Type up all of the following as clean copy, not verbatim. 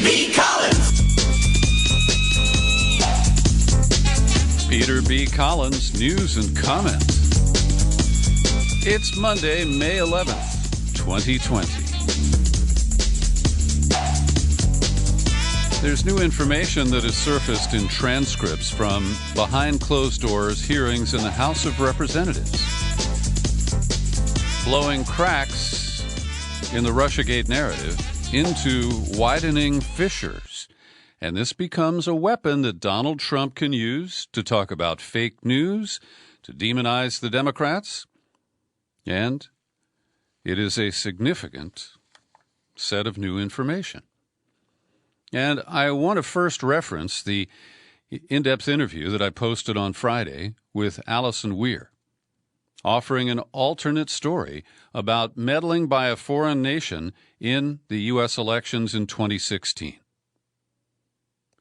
B. Collins. Peter B. Collins, news and comments. It's Monday, May 11th, 2020. There's new information that has surfaced in transcripts from behind closed doors hearings in the House of Representatives, blowing cracks in the Russiagate narrative into widening fissures. And this becomes a weapon that Donald Trump can use to talk about fake news, to demonize the Democrats. And it is a significant set of new information. And I want to first reference the in-depth interview that I posted on Friday with Allison Weir, offering an alternate story about meddling by a foreign nation in the U.S. elections in 2016.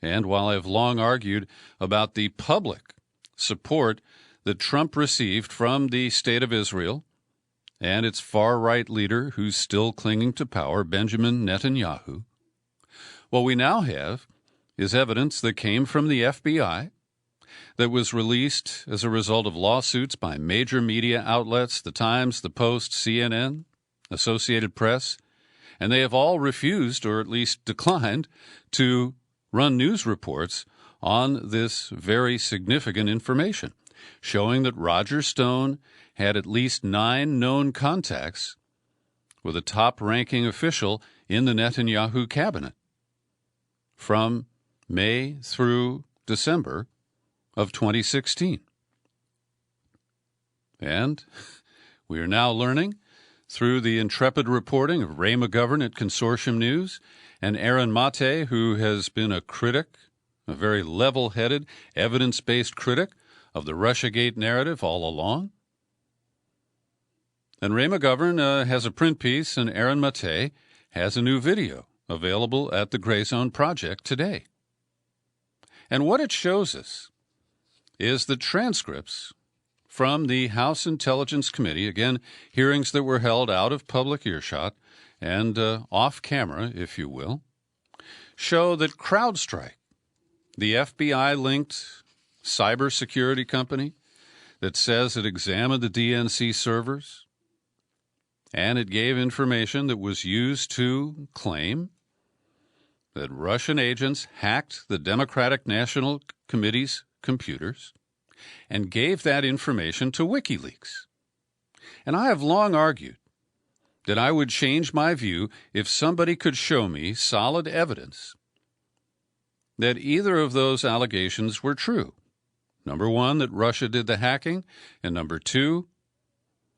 And while I've long argued about the public support that Trump received from the State of Israel and its far-right leader who's still clinging to power, Benjamin Netanyahu, what we now have is evidence that came from the FBI that was released as a result of lawsuits by major media outlets, The Times, The Post, CNN, Associated Press, and they have all refused, or at least declined, to run news reports on this very significant information, showing that Roger Stone had at least 9 known contacts with a top-ranking official in the Netanyahu cabinet from May through December of 2016. And we are now learning through the intrepid reporting of Ray McGovern at Consortium News and Aaron Mate, who has been a critic, a very level-headed, evidence-based critic of the Russiagate narrative all along. And Ray McGovern has a print piece, and Aaron Mate has a new video available at the Gray Zone Project today. And what it shows us is the transcripts from the House Intelligence Committee, again, hearings that were held out of public earshot and off camera, if you will, show that Crowdstrike, the FBI-linked cybersecurity company that says it examined the DNC servers and it gave information that was used to claim that Russian agents hacked the Democratic National Committee's computers and gave that information to Wikileaks. And I have long argued that I would change my view if somebody could show me solid evidence that either of those allegations were true. Number one, that Russia did the hacking, and number two,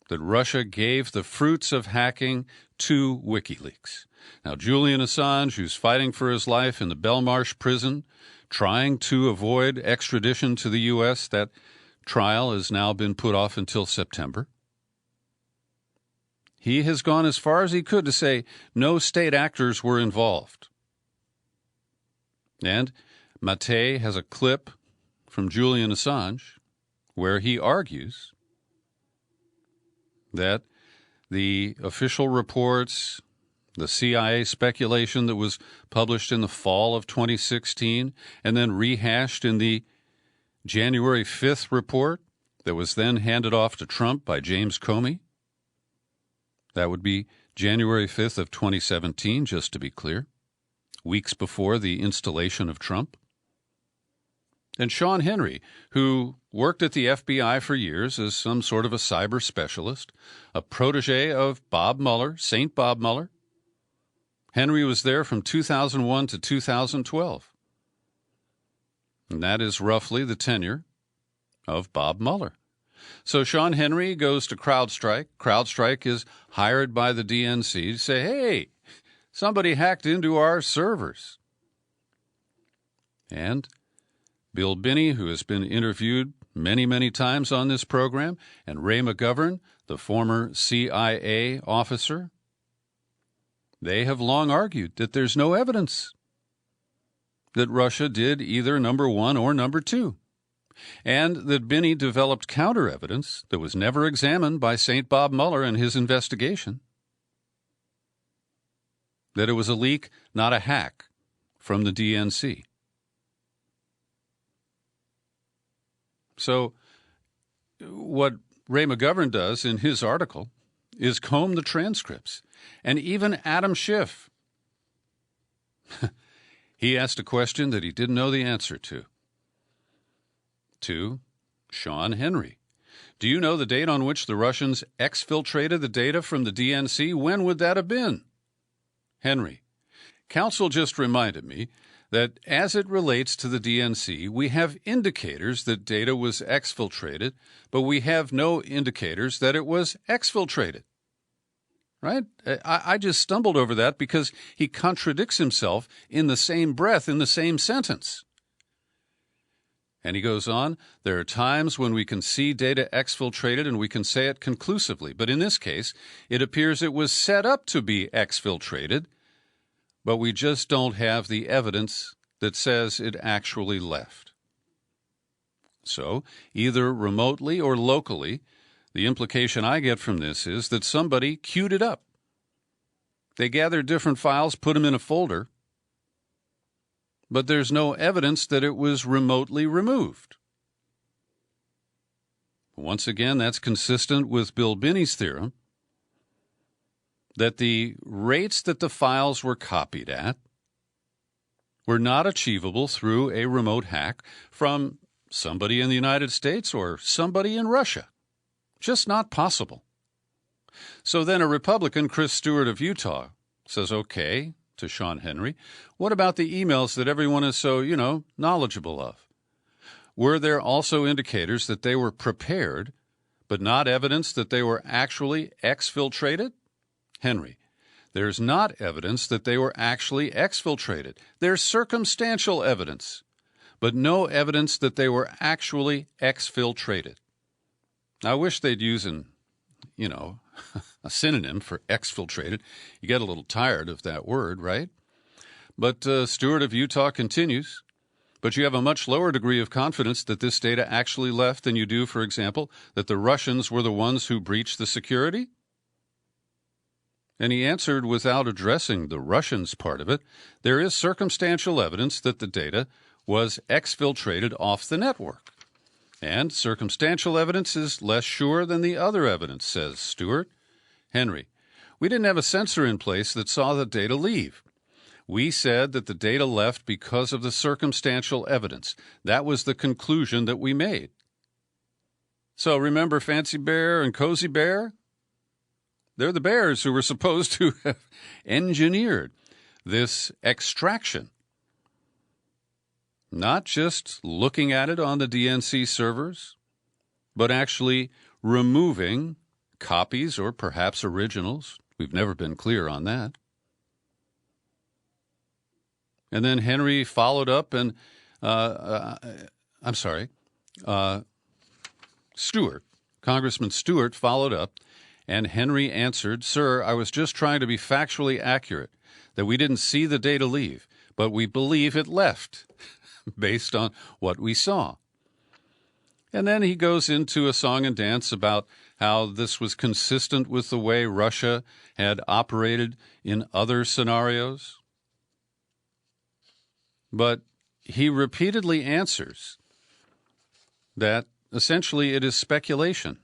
that Russia gave the fruits of hacking to Wikileaks. Now, Julian Assange, who's fighting for his life in the Belmarsh prison, trying to avoid extradition to the U.S., that trial has now been put off until September. He has gone as far as he could to say no state actors were involved. And Mate has a clip from Julian Assange where he argues that the official reports, the CIA speculation that was published in the fall of 2016 and then rehashed in the January 5th report that was then handed off to Trump by James Comey. That would be January 5th of 2017, just to be clear, weeks before the installation of Trump. And Sean Henry, who worked at the FBI for years as some sort of a cyber specialist, a protege of Bob Mueller, St. Bob Mueller. Henry was there from 2001 to 2012. And that is roughly the tenure of Bob Mueller. So Sean Henry goes to Crowdstrike. Crowdstrike is hired by the DNC to say, hey, somebody hacked into our servers. And Bill Binney, who has been interviewed many, many times on this program, and Ray McGovern, the former CIA officer, they have long argued that there's no evidence that Russia did either number one or number two, and that Binney developed counter evidence that was never examined by St. Bob Mueller in his investigation, that it was a leak, not a hack, from the DNC. So what Ray McGovern does in his article is comb the transcripts. And even Adam Schiff, he asked a question that he didn't know the answer to. To Sean Henry. Do you know the date on which the Russians exfiltrated the data from the DNC? When would that have been? Henry. Counsel just reminded me that as it relates to the DNC, we have indicators that data was exfiltrated, but we have no indicators that it was exfiltrated. Right? I just stumbled over that because he contradicts himself in the same breath, in the same sentence. And he goes on, there are times when we can see data exfiltrated and we can say it conclusively. But in this case, it appears it was set up to be exfiltrated, but we just don't have the evidence that says it actually left. So, either remotely or locally, the implication I get from this is that somebody queued it up. They gathered different files, put them in a folder, but there's no evidence that it was remotely removed. Once again, that's consistent with Bill Binney's theorem that the rates that the files were copied at were not achievable through a remote hack from somebody in the United States or somebody in Russia. Just not possible. So then a Republican, Chris Stewart of Utah, says, okay, to Sean Henry, what about the emails that everyone is so, knowledgeable of? Were there also indicators that they were prepared, but not evidence that they were actually exfiltrated? Henry, there's not evidence that they were actually exfiltrated. There's circumstantial evidence, but no evidence that they were actually exfiltrated. I wish they'd use a synonym for exfiltrated. You get a little tired of that word, right? But Stewart of Utah continues, but you have a much lower degree of confidence that this data actually left than you do, for example, that the Russians were the ones who breached the security? And he answered without addressing the Russians part of it, there is circumstantial evidence that the data was exfiltrated off the network. And circumstantial evidence is less sure than the other evidence, says Stewart. Henry, we didn't have a censor in place that saw the data leave. We said that the data left because of the circumstantial evidence. That was the conclusion that we made. So remember Fancy Bear and Cozy Bear? They're the bears who were supposed to have engineered this extraction. Not just looking at it on the DNC servers, but actually removing copies or perhaps originals. We've never been clear on that. And then Henry followed up and, Stewart, Congressman Stewart followed up, and Henry answered, Sir, I was just trying to be factually accurate, that we didn't see the data leave, but we believe it left, based on what we saw. And then he goes into a song and dance about how this was consistent with the way Russia had operated in other scenarios. But he repeatedly answers that essentially it is speculation,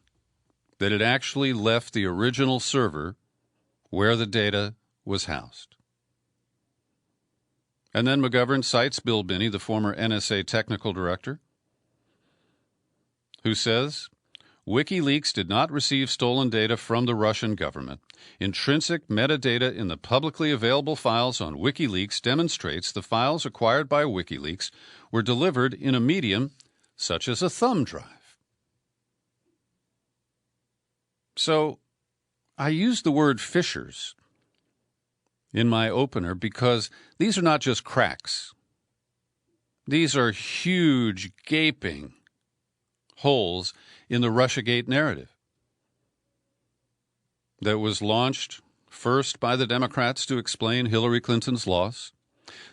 that it actually left the original server where the data was housed. And then McGovern cites Bill Binney, the former NSA technical director, who says, Wikileaks did not receive stolen data from the Russian government. Intrinsic metadata in the publicly available files on Wikileaks demonstrates the files acquired by Wikileaks were delivered in a medium such as a thumb drive. So I use the word fissures in my opener because these are not just cracks. These are huge, gaping holes in the Russiagate narrative that was launched first by the Democrats to explain Hillary Clinton's loss,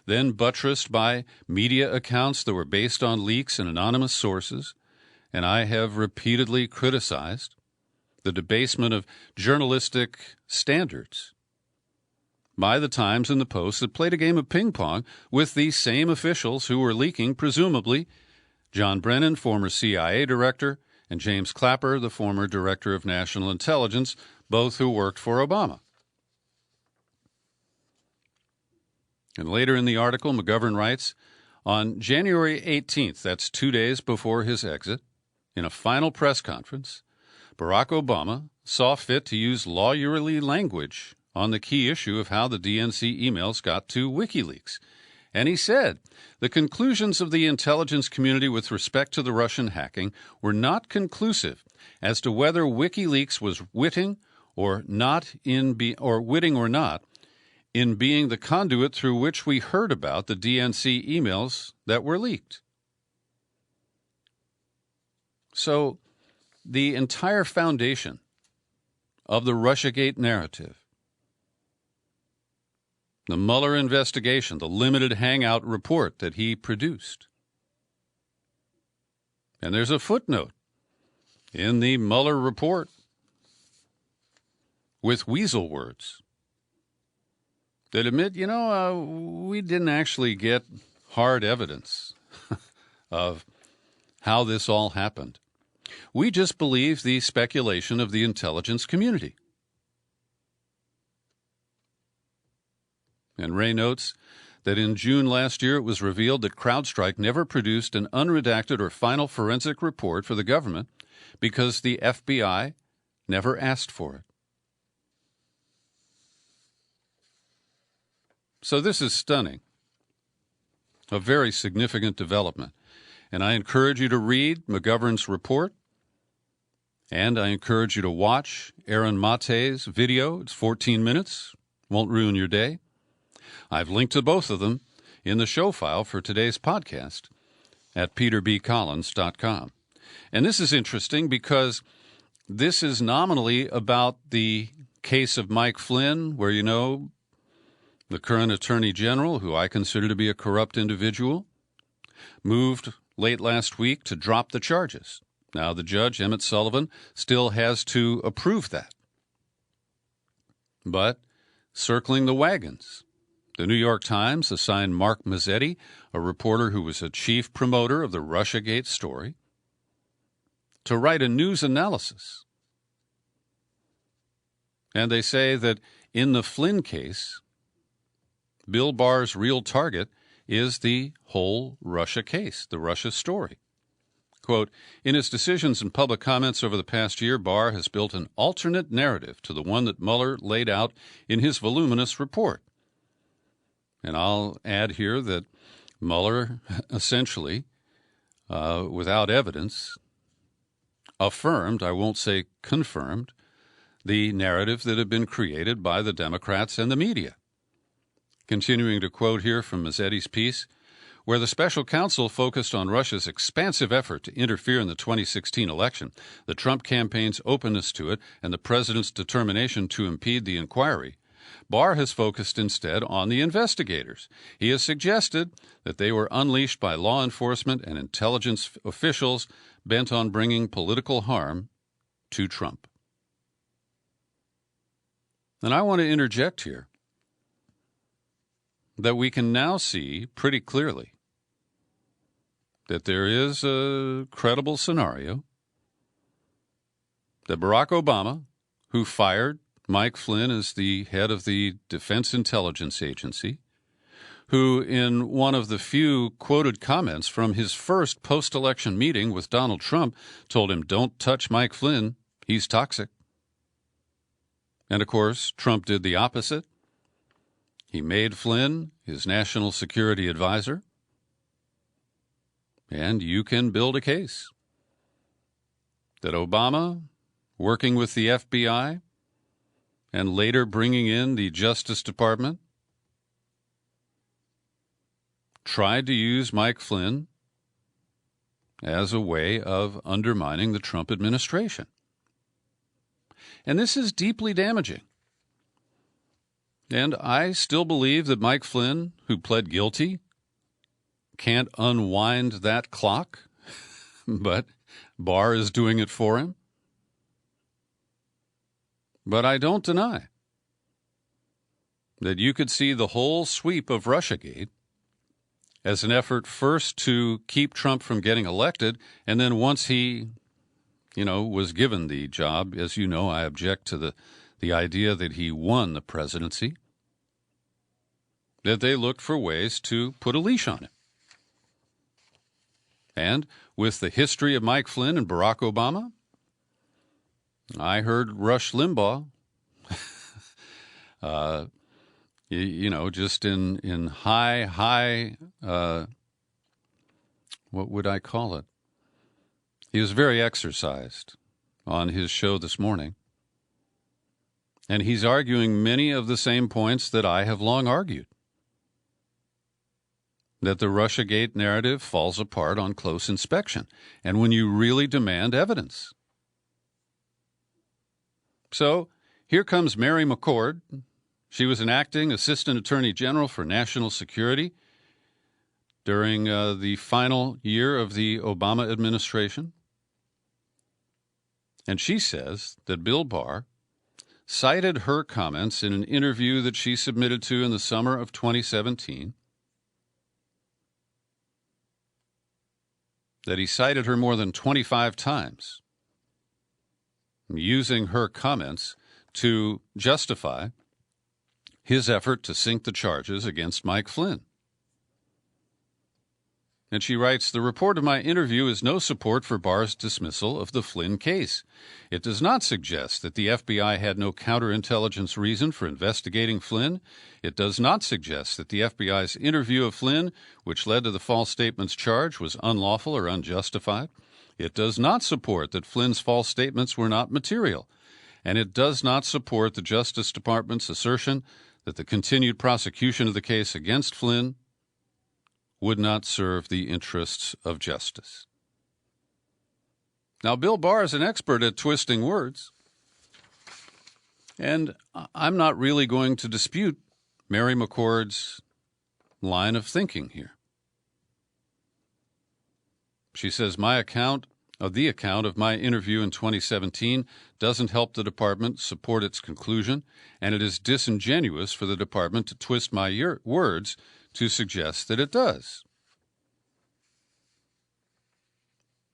then buttressed by media accounts that were based on leaks and anonymous sources, and I have repeatedly criticized the debasement of journalistic standards by the Times and the Post that played a game of ping pong with these same officials who were leaking, presumably, John Brennan, former CIA director, and James Clapper, the former director of national intelligence, both who worked for Obama. And later in the article, McGovern writes, on January 18th, that's 2 days before his exit, in a final press conference, Barack Obama saw fit to use lawyerly language on the key issue of how the DNC emails got to Wikileaks. And he said, the conclusions of the intelligence community with respect to the Russian hacking were not conclusive as to whether Wikileaks was witting or not in being the conduit through which we heard about the DNC emails that were leaked. So the entire foundation of the Russiagate narrative, the Mueller investigation, the limited hangout report that he produced. And there's a footnote in the Mueller report with weasel words that admit, we didn't actually get hard evidence of how this all happened. We just believe the speculation of the intelligence community. And Ray notes that in June last year it was revealed that Crowdstrike never produced an unredacted or final forensic report for the government because the FBI never asked for it. So this is stunning, a very significant development. And I encourage you to read McGovern's report, and I encourage you to watch Aaron Mate's video. It's 14 minutes, won't ruin your day. I've linked to both of them in the show file for today's podcast at peterbcollins.com. And this is interesting because this is nominally about the case of Mike Flynn, where, the current attorney general, who I consider to be a corrupt individual, moved late last week to drop the charges. Now, the judge, Emmett Sullivan, still has to approve that. But circling the wagons, the New York Times assigned Mark Mazzetti, a reporter who was a chief promoter of the Russiagate story, to write a news analysis. And they say that in the Flynn case, Bill Barr's real target is the whole Russia case, the Russia story. Quote, in his decisions and public comments over the past year, Barr has built an alternate narrative to the one that Mueller laid out in his voluminous report. And I'll add here that Mueller essentially, without evidence, affirmed, I won't say confirmed, the narrative that had been created by the Democrats and the media. Continuing to quote here from Mazzetti's piece, where the special counsel focused on Russia's expansive effort to interfere in the 2016 election, the Trump campaign's openness to it, and the president's determination to impede the inquiry, Barr has focused instead on the investigators. He has suggested that they were unleashed by law enforcement and intelligence officials bent on bringing political harm to Trump. And I want to interject here that we can now see pretty clearly that there is a credible scenario that Barack Obama, who fired Mike Flynn as the head of the Defense Intelligence Agency, who in one of the few quoted comments from his first post-election meeting with Donald Trump told him, don't touch Mike Flynn, he's toxic. And of course, Trump did the opposite. He made Flynn his national security advisor. And you can build a case that Obama, working with the FBI, and later bringing in the Justice Department, tried to use Mike Flynn as a way of undermining the Trump administration. And this is deeply damaging. And I still believe that Mike Flynn, who pled guilty, can't unwind that clock, but Barr is doing it for him. But I don't deny that you could see the whole sweep of Russiagate as an effort first to keep Trump from getting elected, and then once he, was given the job, as you know, I object to the idea that he won the presidency, that they looked for ways to put a leash on him. And with the history of Mike Flynn and Barack Obama, I heard Rush Limbaugh, just in high, what would I call it? He was very exercised on his show this morning. And he's arguing many of the same points that I have long argued. That the Russiagate narrative falls apart on close inspection, and when you really demand evidence. So here comes Mary McCord. She was an acting assistant attorney general for national security during the final year of the Obama administration. And she says that Bill Barr cited her comments in an interview that she submitted to in the summer of 2017, that he cited her more than 25 times, using her comments to justify his effort to sink the charges against Mike Flynn. And she writes, "The report of my interview is no support for Barr's dismissal of the Flynn case. It does not suggest that the FBI had no counterintelligence reason for investigating Flynn. It does not suggest that the FBI's interview of Flynn, which led to the false statements charge, was unlawful or unjustified. It does not support that Flynn's false statements were not material. And it does not support the Justice Department's assertion that the continued prosecution of the case against Flynn would not serve the interests of justice." Now, Bill Barr is an expert at twisting words, and I'm not really going to dispute Mary McCord's line of thinking here. She says, the account of my interview in 2017 doesn't help the department support its conclusion, and it is disingenuous for the department to twist my words to suggest that it does.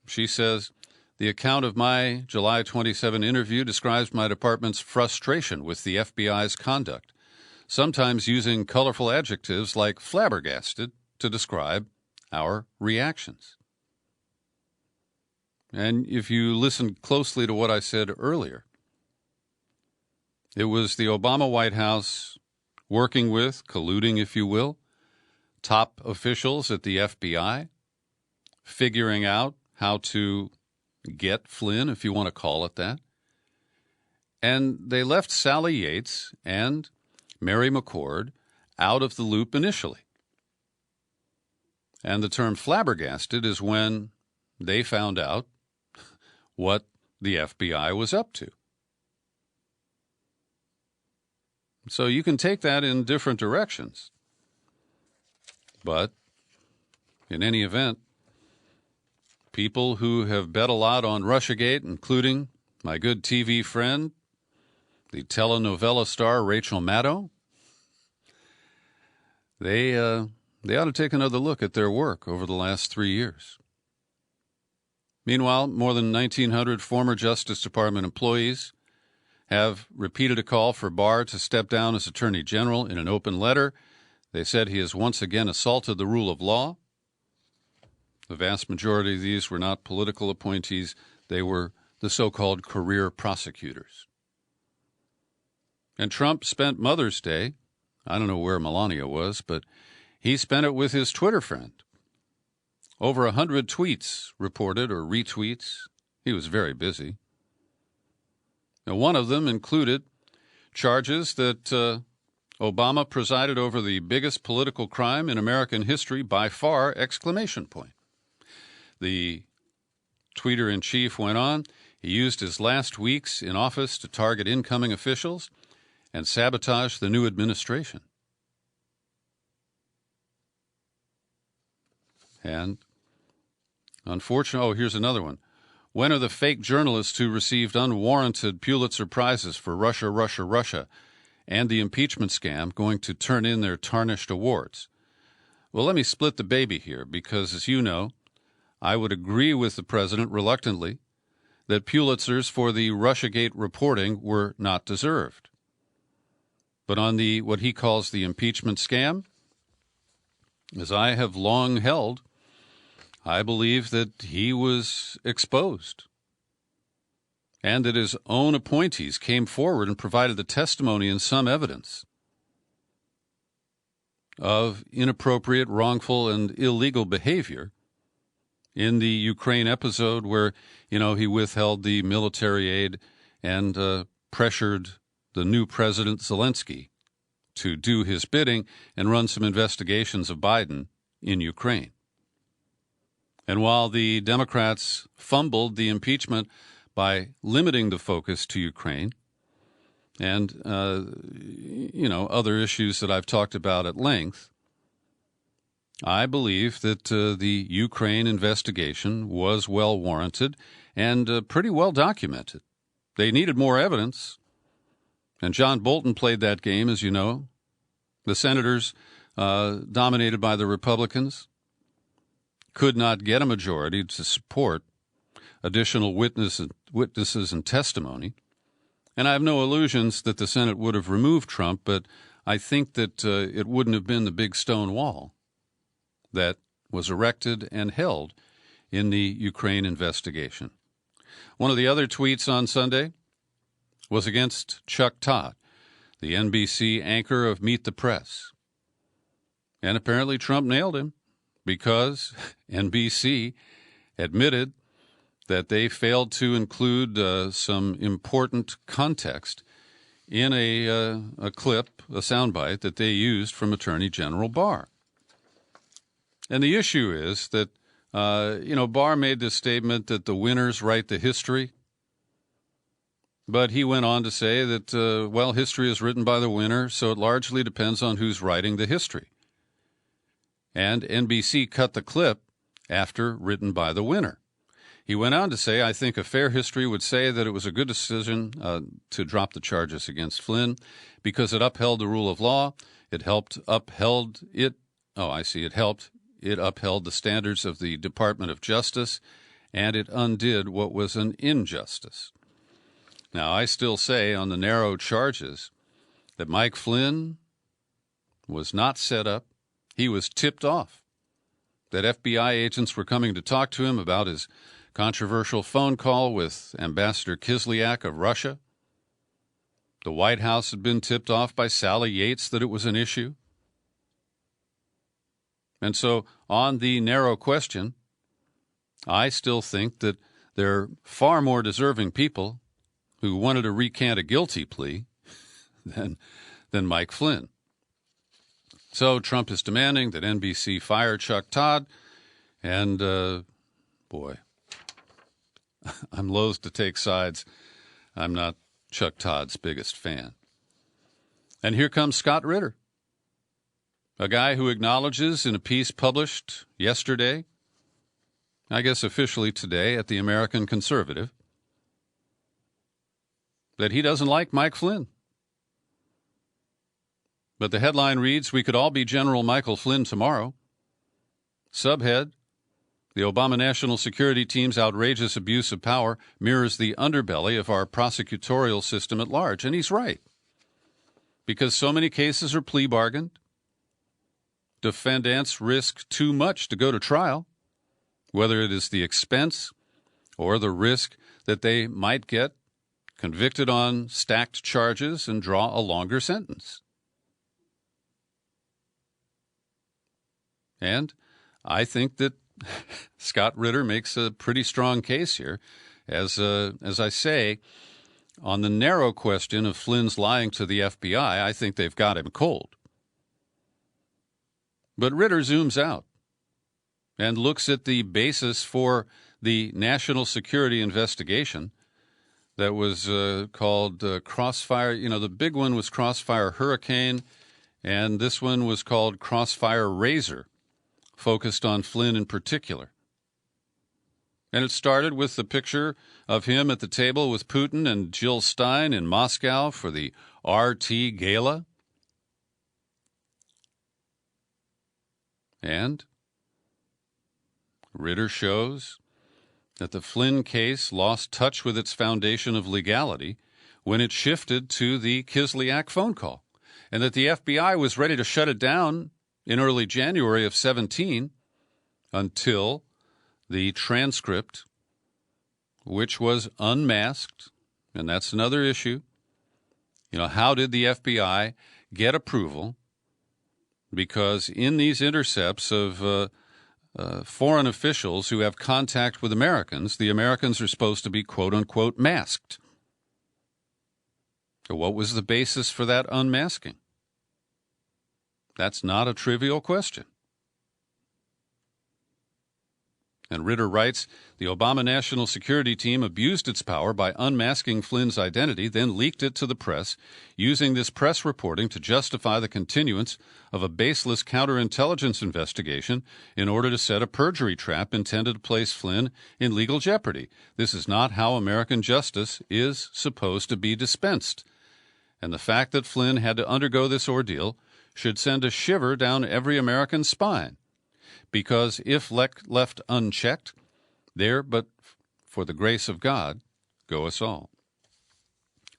She says, the account of my July 27 interview describes my department's frustration with the FBI's conduct, sometimes using colorful adjectives like flabbergasted to describe our reactions. And if you listen closely to what I said earlier, it was the Obama White House working with, colluding, if you will, top officials at the FBI, figuring out how to get Flynn, if you want to call it that. And they left Sally Yates and Mary McCord out of the loop initially. And the term flabbergasted is when they found out what the FBI was up to. So you can take that in different directions. But in any event, people who have bet a lot on Russiagate, including my good TV friend, the telenovela star Rachel Maddow, they ought to take another look at their work over the last 3 years. Meanwhile, more than 1,900 former Justice Department employees have repeated a call for Barr to step down as Attorney General in an open letter. They said he has once again assaulted the rule of law. The vast majority of these were not political appointees. They were the so-called career prosecutors. And Trump spent Mother's Day, I don't know where Melania was, but he spent it with his Twitter friend. Over 100 tweets reported or retweets. He was very busy. Now, one of them included charges that Obama presided over the biggest political crime in American history by far, ! The tweeter-in-chief went on, he used his last weeks in office to target incoming officials and sabotage the new administration. And unfortunately, here's another one. When are the fake journalists who received unwarranted Pulitzer Prizes for Russia, Russia, Russia and the impeachment scam going to turn in their tarnished awards? Well, let me split the baby here because, as you know, I would agree with the president reluctantly that Pulitzers for the Russiagate reporting were not deserved. But on the what he calls the impeachment scam, as I have long held, I believe that he was exposed and that his own appointees came forward and provided the testimony and some evidence of inappropriate, wrongful, and illegal behavior in the Ukraine episode where, he withheld the military aid and pressured the new President Zelensky to do his bidding and run some investigations of Biden in Ukraine. And while the Democrats fumbled the impeachment by limiting the focus to Ukraine and, other issues that I've talked about at length, I believe that the Ukraine investigation was well warranted and pretty well documented. They needed more evidence, and John Bolton played that game, as you know. The senators, dominated by the Republicans, could not get a majority to support additional witnesses and testimony. And I have no illusions that the Senate would have removed Trump, but I think that it wouldn't have been the big stone wall that was erected and held in the Ukraine investigation. One of the other tweets on Sunday was against Chuck Todd, the NBC anchor of Meet the Press. And apparently Trump nailed him because NBC admitted that they failed to include some important context in a clip, a soundbite that they used from Attorney General Barr. And the issue is that, Barr made this statement that the winners write the history. But he went on to say that, history is written by the winner, so it largely depends on who's writing the history. And NBC cut the clip after written by the winner. He went on to say, I think a fair history would say that it was a good decision to drop the charges against Flynn because it upheld the rule of law. It upheld the standards of the Department of Justice, and it undid what was an injustice. Now, I still say on the narrow charges that Mike Flynn was not set up. He was tipped off that FBI agents were coming to talk to him about his controversial phone call with Ambassador Kislyak of Russia. The White House had been tipped off by Sally Yates that it was an issue. And so on the narrow question, I still think that there are far more deserving people who wanted to recant a guilty plea than Mike Flynn. So Trump is demanding that NBC fire Chuck Todd, and I'm loath to take sides. I'm not Chuck Todd's biggest fan. And here comes Scott Ritter, a guy who acknowledges in a piece published yesterday, I guess officially today, at the American Conservative, that he doesn't like Mike Flynn. But the headline reads, "We could all be General Michael Flynn tomorrow." Subhead, "The Obama National Security Team's outrageous abuse of power mirrors the underbelly of our prosecutorial system at large." And he's right. Because so many cases are plea bargained, defendants risk too much to go to trial, whether it is the expense or the risk that they might get convicted on stacked charges and draw a longer sentence. And I think that Scott Ritter makes a pretty strong case here. As I say, on the narrow question of Flynn's lying to the FBI, I think they've got him cold. But Ritter zooms out and looks at the basis for the national security investigation that was called Crossfire. The big one was Crossfire Hurricane, and this one was called Crossfire Razor, focused on Flynn in particular. And it started with the picture of him at the table with Putin and Jill Stein in Moscow for the RT Gala. And Ritter shows that the Flynn case lost touch with its foundation of legality when it shifted to the Kislyak phone call, and that the FBI was ready to shut it down in early January of 17 until the transcript, which was unmasked, and that's another issue. You know, how did the FBI get approval? Because in these intercepts of foreign officials who have contact with Americans, the Americans are supposed to be quote-unquote masked. So what was the basis for that unmasking? That's not a trivial question. And Ritter writes, the Obama National Security Team abused its power by unmasking Flynn's identity, then leaked it to the press, using this press reporting to justify the continuance of a baseless counterintelligence investigation in order to set a perjury trap intended to place Flynn in legal jeopardy. This is not how American justice is supposed to be dispensed. And the fact that Flynn had to undergo this ordeal should send a shiver down every American spine. Because if left unchecked, there, but for the grace of God, go us all.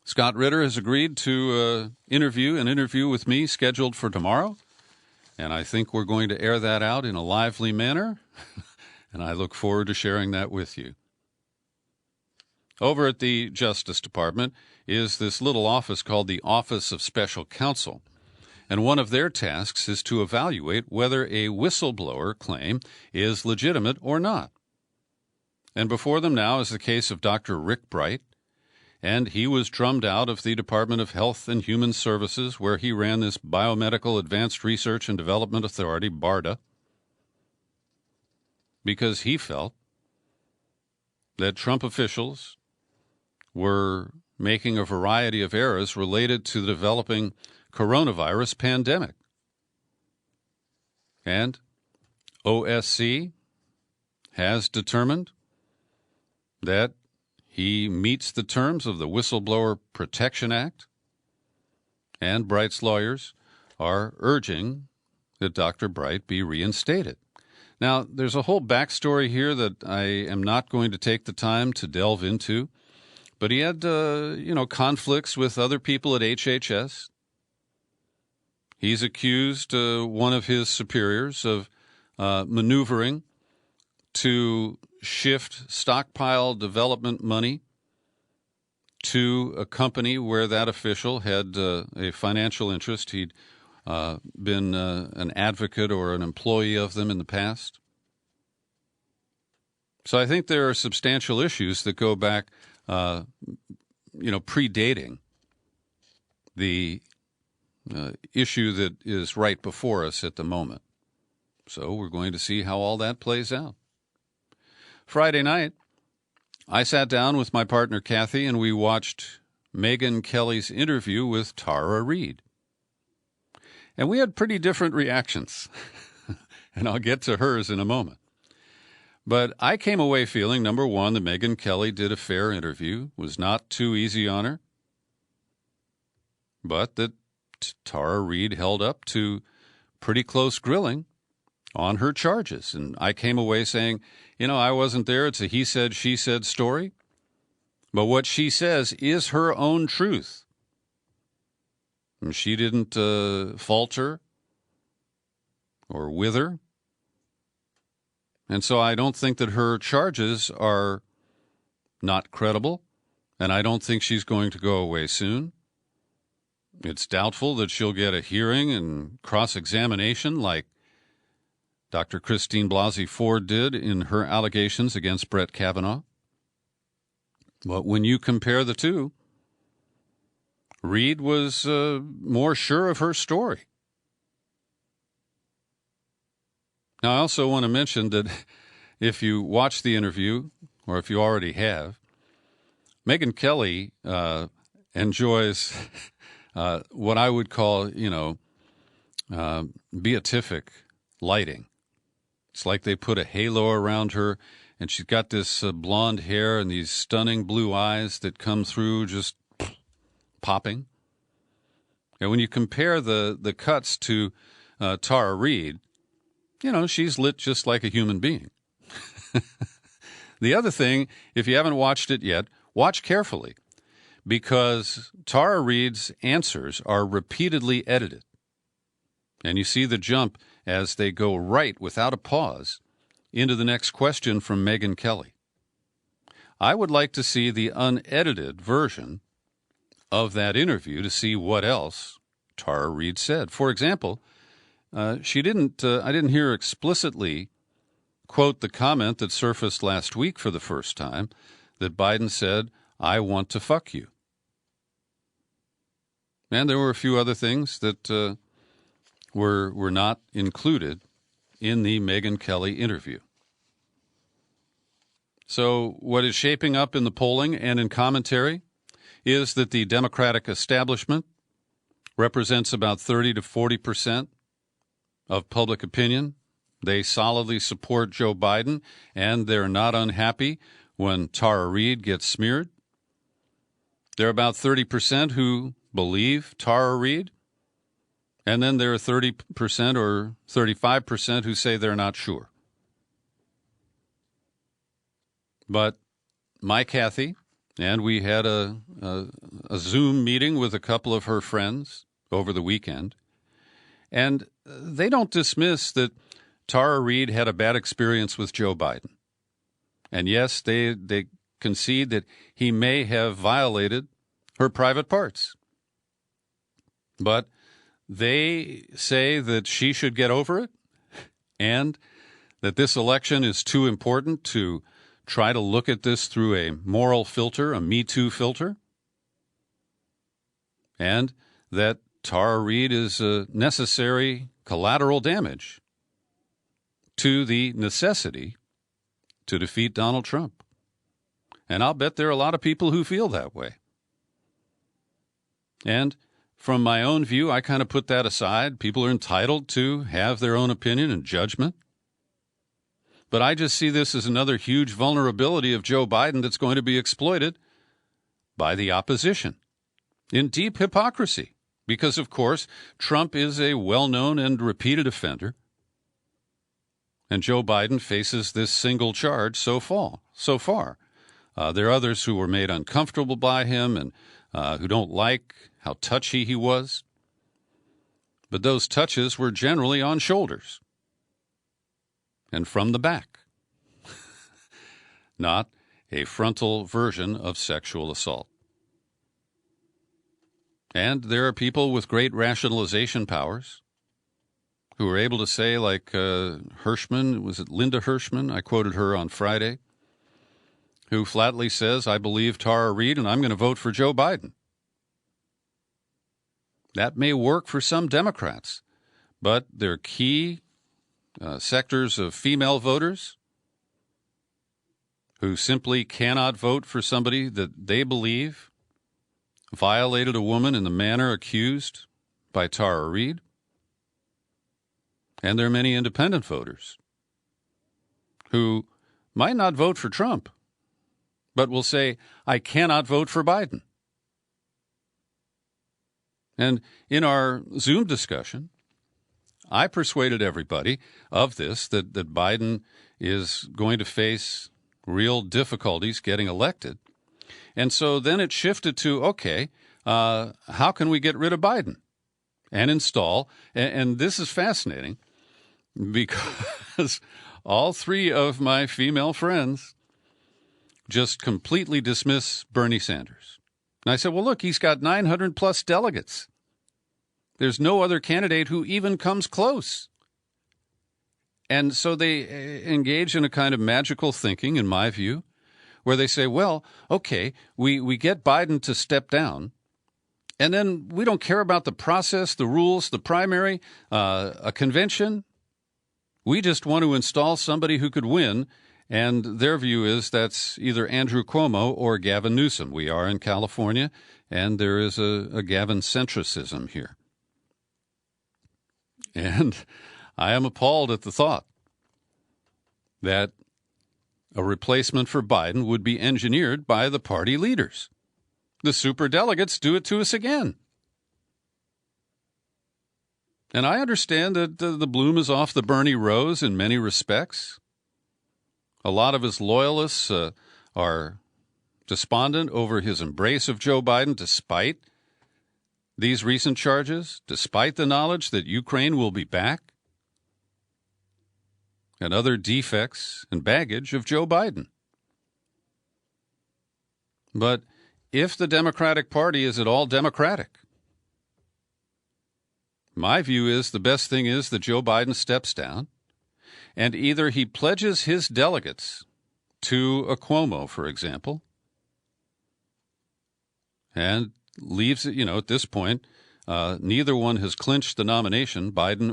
Scott Ritter has agreed to an interview with me scheduled for tomorrow, and I think we're going to air that out in a lively manner, and I look forward to sharing that with you. Over at the Justice Department is this little office called the Office of Special Counsel. And one of their tasks is to evaluate whether a whistleblower claim is legitimate or not. And before them now is the case of Dr. Rick Bright, and he was drummed out of the Department of Health and Human Services, where he ran this Biomedical Advanced Research and Development Authority, BARDA, because he felt that Trump officials were making a variety of errors related to the developing coronavirus pandemic. And OSC has determined that he meets the terms of the Whistleblower Protection Act, and Bright's lawyers are urging that Dr. Bright be reinstated. Now, there's a whole backstory here that I am not going to take the time to delve into, but he had, conflicts with other people at HHS. He's accused one of his superiors of maneuvering to shift stockpile development money to a company where that official had a financial interest. He'd been an advocate or an employee of them in the past. So I think there are substantial issues that go back, predating the issue that is right before us at the moment. So we're going to see how all that plays out. Friday night, I sat down with my partner Kathy and we watched Megyn Kelly's interview with Tara Reade. And we had pretty different reactions, and I'll get to hers in a moment. But I came away feeling, number one, that Megyn Kelly did a fair interview, was not too easy on her, but that Tara Reade held up to pretty close grilling on her charges. And I came away saying, I wasn't there. It's a he said, she said story. But what she says is her own truth. And she didn't falter or wither. And so I don't think that her charges are not credible, and I don't think she's going to go away soon. It's doubtful that she'll get a hearing and cross-examination like Dr. Christine Blasey Ford did in her allegations against Brett Kavanaugh. But when you compare the two, Reade was more sure of her story. Now, I also want to mention that if you watch the interview, or if you already have, Megyn Kelly enjoys what I would call, beatific lighting. It's like they put a halo around her, and she's got this blonde hair and these stunning blue eyes that come through just popping. And when you compare the cuts to Tara Reade, she's lit just like a human being. The other thing, if you haven't watched it yet, watch carefully, because Tara Reade's answers are repeatedly edited. And you see the jump as they go right without a pause into the next question from Megyn Kelly. I would like to see the unedited version of that interview to see what else Tara Reade said. For example, I didn't hear explicitly quote the comment that surfaced last week for the first time that Biden said, "I want to fuck you." And there were a few other things that were not included in the Megyn Kelly interview. So what is shaping up in the polling and in commentary is that the Democratic establishment represents about 30 to 40% of public opinion. They solidly support Joe Biden, and they're not unhappy when Tara Reade gets smeared. There are about 30% who believe Tara Reade, and then there are 30% or 35% who say they're not sure. But my Kathy, and we had a Zoom meeting with a couple of her friends over the weekend, and they don't dismiss that Tara Reade had a bad experience with Joe Biden. And yes, they concede that he may have violated her private parts. But they say that she should get over it and that this election is too important to try to look at this through a moral filter, a Me Too filter, and that Tara Reade is a necessary collateral damage to the necessity to defeat Donald Trump. And I'll bet there are a lot of people who feel that way. And from my own view, I kind of put that aside. People are entitled to have their own opinion and judgment. But I just see this as another huge vulnerability of Joe Biden that's going to be exploited by the opposition in deep hypocrisy. Because, of course, Trump is a well-known and repeated offender. And Joe Biden faces this single charge so far. There are others who were made uncomfortable by him and who don't like how touchy he was. But those touches were generally on shoulders and from the back, not a frontal version of sexual assault. And there are people with great rationalization powers who are able to say, like Hirschman, was it Linda Hirschman? I quoted her on Friday, who flatly says, "I believe Tara Reade and I'm going to vote for Joe Biden." That may work for some Democrats, but there are key sectors of female voters who simply cannot vote for somebody that they believe violated a woman in the manner accused by Tara Reade. And there are many independent voters who might not vote for Trump, but will say, "I cannot vote for Biden." And in our Zoom discussion, I persuaded everybody of this, that Biden is going to face real difficulties getting elected. And so then it shifted to, okay, how can we get rid of Biden and install? And this is fascinating because all three of my female friends just completely dismiss Bernie Sanders. And I said, well, look, he's got 900 plus delegates. There's no other candidate who even comes close. And so they engage in a kind of magical thinking, in my view, where they say, well, okay, we get Biden to step down, and then we don't care about the process, the rules, the primary, a convention. We just want to install somebody who could win, and their view is that's either Andrew Cuomo or Gavin Newsom. We are in California, and there is a Gavin centricism here. And I am appalled at the thought that a replacement for Biden would be engineered by the party leaders. The superdelegates do it to us again. And I understand that the bloom is off the Bernie rose in many respects. A lot of his loyalists are despondent over his embrace of Joe Biden despite these recent charges, despite the knowledge that Ukraine will be back, and other defects and baggage of Joe Biden. But if the Democratic Party is at all democratic, my view is the best thing is that Joe Biden steps down and either he pledges his delegates to a Cuomo, for example, and leaves it, at this point, neither one has clinched the nomination, Biden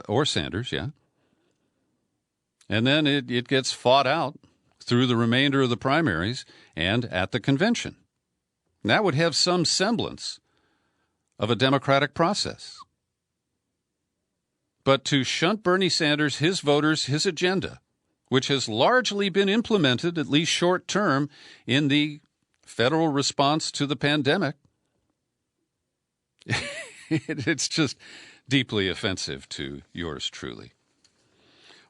or Sanders, yeah. And then it gets fought out through the remainder of the primaries and at the convention. That would have some semblance of a democratic process. But to shunt Bernie Sanders, his voters, his agenda, which has largely been implemented, at least short term, in the federal response to the pandemic, it's just deeply offensive to yours truly.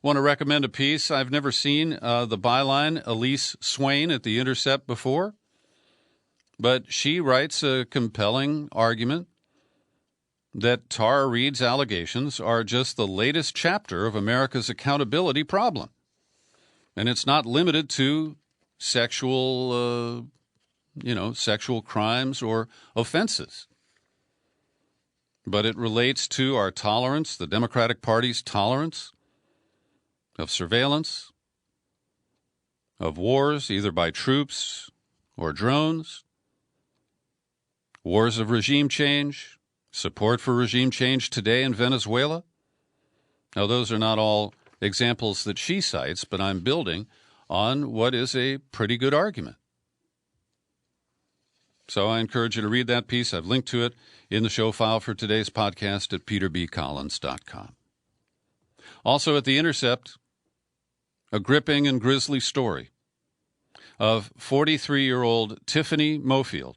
Want to recommend a piece. I've never seen the byline Elise Swain at The Intercept before, but she writes a compelling argument that Tara Reade's allegations are just the latest chapter of America's accountability problem. And it's not limited to sexual crimes or offenses. But it relates to our tolerance, the Democratic Party's tolerance of surveillance, of wars, either by troops or drones, wars of regime change, support for regime change today in Venezuela. Now, those are not all examples that she cites, but I'm building on what is a pretty good argument. So I encourage you to read that piece. I've linked to it in the show file for today's podcast at peterbcollins.com. Also at The Intercept, a gripping and grisly story of 43-year-old Tiffany Mofield,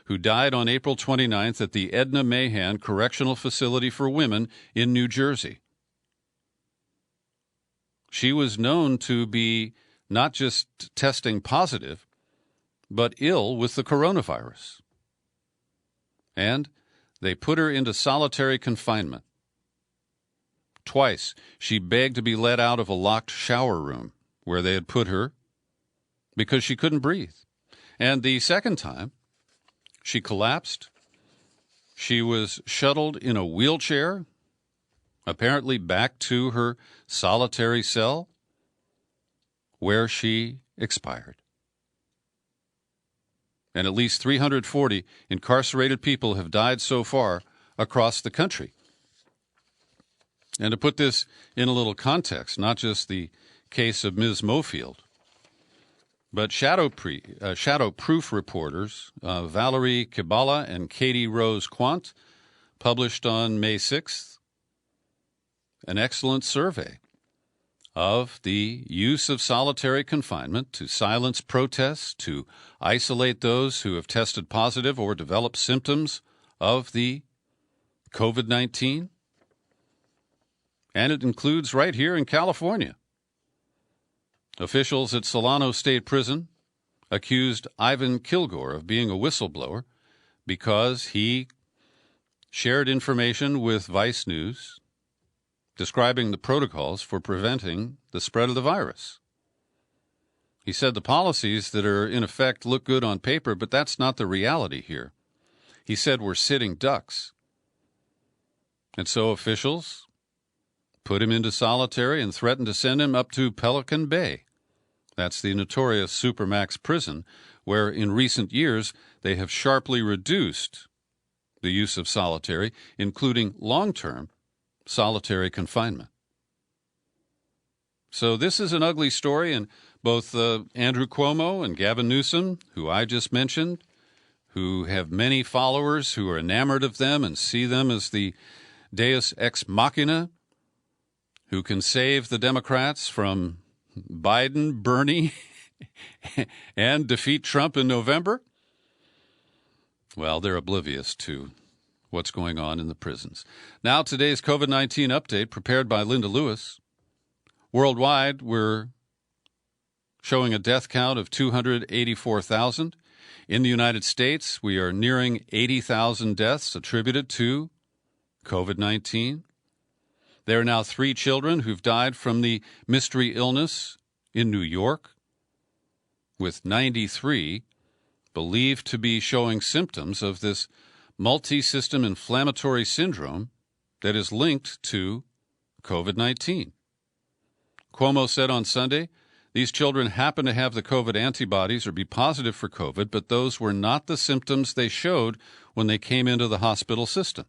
who died on April 29th at the Edna Mahan Correctional Facility for Women in New Jersey. She was known to be not just testing positive, but ill with the coronavirus. And they put her into solitary confinement. Twice, she begged to be let out of a locked shower room where they had put her because she couldn't breathe. And the second time, she collapsed. She was shuttled in a wheelchair, apparently back to her solitary cell, where she expired. And at least 340 incarcerated people have died so far across the country. And to put this in a little context, not just the case of Ms. Mofield, but shadow-proof reporters Valerie Kibala and Katie Rose Quant published on May 6th an excellent survey of the use of solitary confinement to silence protests, to isolate those who have tested positive or developed symptoms of the COVID-19. And it includes right here in California. Officials at Solano State Prison accused Ivan Kilgore of being a whistleblower because he shared information with Vice News describing the protocols for preventing the spread of the virus. He said the policies that are in effect look good on paper, but that's not the reality here. He said we're sitting ducks. And so officials put him into solitary and threatened to send him up to Pelican Bay. That's the notorious Supermax prison, where in recent years they have sharply reduced the use of solitary, including long-term solitary confinement. So this is an ugly story, and both Andrew Cuomo and Gavin Newsom, who I just mentioned, who have many followers who are enamored of them and see them as the deus ex machina, who can save the Democrats from Biden, Bernie, and defeat Trump in November? Well, they're oblivious to what's going on in the prisons. Now, today's COVID-19 update prepared by Linda Lewis. Worldwide, we're showing a death count of 284,000. In the United States, we are nearing 80,000 deaths attributed to COVID-19. There are now 3 children who've died from the mystery illness in New York, with 93 believed to be showing symptoms of this multi-system inflammatory syndrome that is linked to COVID-19. Cuomo said on Sunday, these children happen to have the COVID antibodies or be positive for COVID, but those were not the symptoms they showed when they came into the hospital system.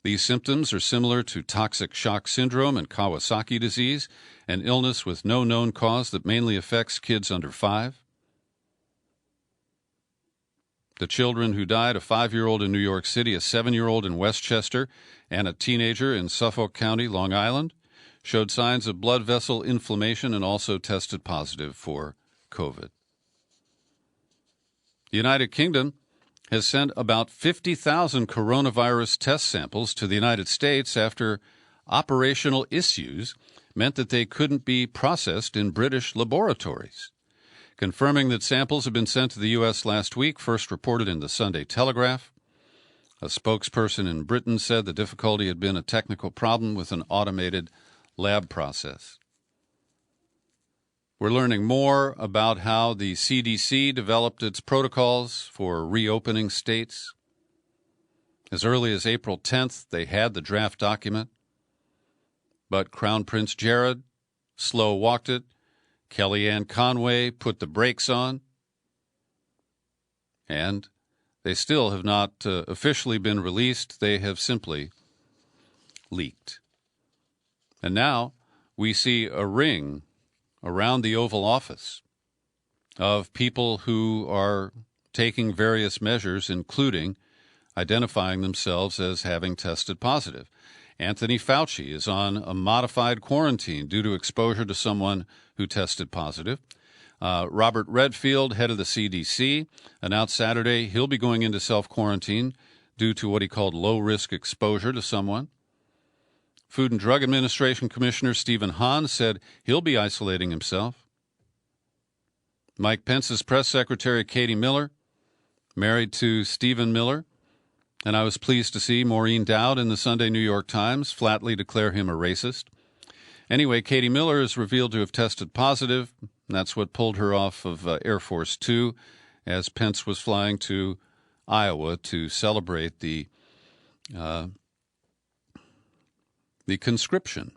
These symptoms are similar to toxic shock syndrome and Kawasaki disease, an illness with no known cause that mainly affects kids under 5. The children who died, a 5-year-old in New York City, a 7-year-old in Westchester, and a teenager in Suffolk County, Long Island, showed signs of blood vessel inflammation and also tested positive for COVID. The United Kingdom has sent about 50,000 coronavirus test samples to the United States after operational issues meant that they couldn't be processed in British laboratories. Confirming that samples have been sent to the U.S. last week, first reported in the Sunday Telegraph. A spokesperson in Britain said the difficulty had been a technical problem with an automated lab process. We're learning more about how the CDC developed its protocols for reopening states. As early as April 10th, they had the draft document, but Crown Prince Jared slow-walked it. Kellyanne Conway put the brakes on, and they still have not officially been released. They have simply leaked. And now we see a ring around the Oval Office of people who are taking various measures, including identifying themselves as having tested positive. Anthony Fauci is on a modified quarantine due to exposure to someone who tested positive. Robert Redfield, head of the CDC, announced Saturday he'll be going into self-quarantine due to what he called low-risk exposure to someone. Food and Drug Administration Commissioner Stephen Hahn said he'll be isolating himself. Mike Pence's press secretary, Katie Miller, married to Stephen Miller, and I was pleased to see Maureen Dowd in the Sunday New York Times flatly declare him a racist. Anyway, Katie Miller is revealed to have tested positive. That's what pulled her off of Air Force Two as Pence was flying to Iowa to celebrate the conscription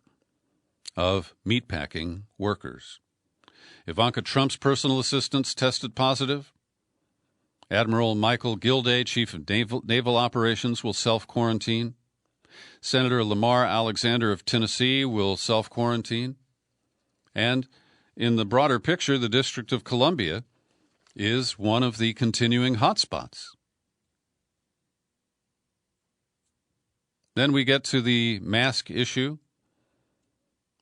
of meatpacking workers. Ivanka Trump's personal assistants tested positive. Admiral Michael Gilday, chief of naval operations, will self-quarantine. Senator Lamar Alexander of Tennessee will self-quarantine. And in the broader picture, the District of Columbia is one of the continuing hotspots. Then we get to the mask issue.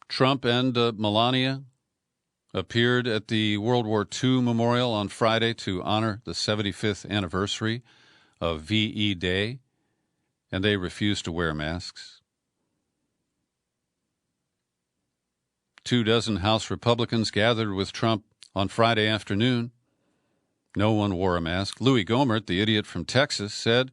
Trump and Melania appeared at the World War II Memorial on Friday to honor the 75th anniversary of VE Day, and they refused to wear masks. 24 House Republicans gathered with Trump on Friday afternoon. No one wore a mask. Louis Gohmert, the idiot from Texas, said,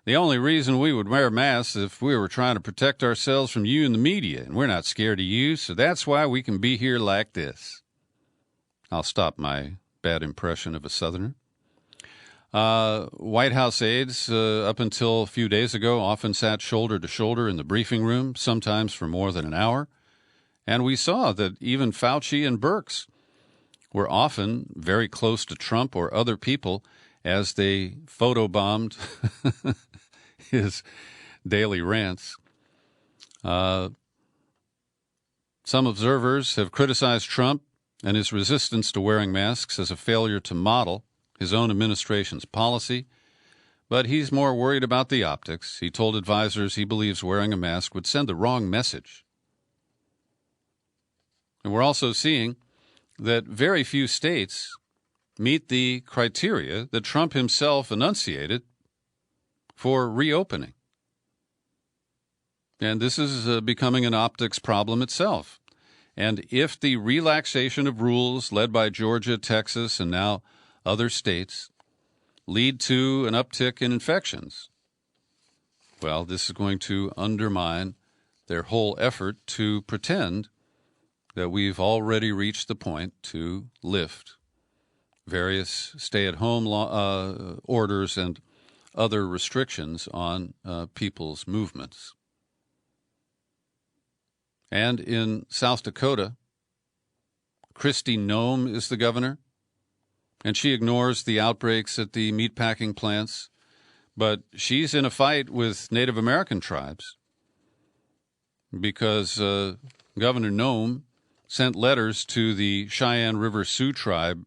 "The only reason we would wear masks is if we were trying to protect ourselves from you and the media, and we're not scared of you, so that's why we can be here like this." I'll stop my bad impression of a Southerner. White House aides, up until a few days ago, often sat shoulder to shoulder in the briefing room, sometimes for more than an hour. And we saw that even Fauci and Birx were often very close to Trump or other people as they photobombed his daily rants. Some observers have criticized Trump and his resistance to wearing masks as a failure to model his own administration's policy, but he's more worried about the optics. He told advisors he believes wearing a mask would send the wrong message. And we're also seeing that very few states meet the criteria that Trump himself enunciated for reopening. And this is becoming an optics problem itself. And if the relaxation of rules led by Georgia, Texas, and now other states lead to an uptick in infections, well, this is going to undermine their whole effort to pretend that we've already reached the point to lift various stay-at-home orders and other restrictions on people's movements. And in South Dakota, Kristi Noem is the governor, and she ignores the outbreaks at the meatpacking plants, but she's in a fight with Native American tribes because Governor Noem sent letters to the Cheyenne River Sioux Tribe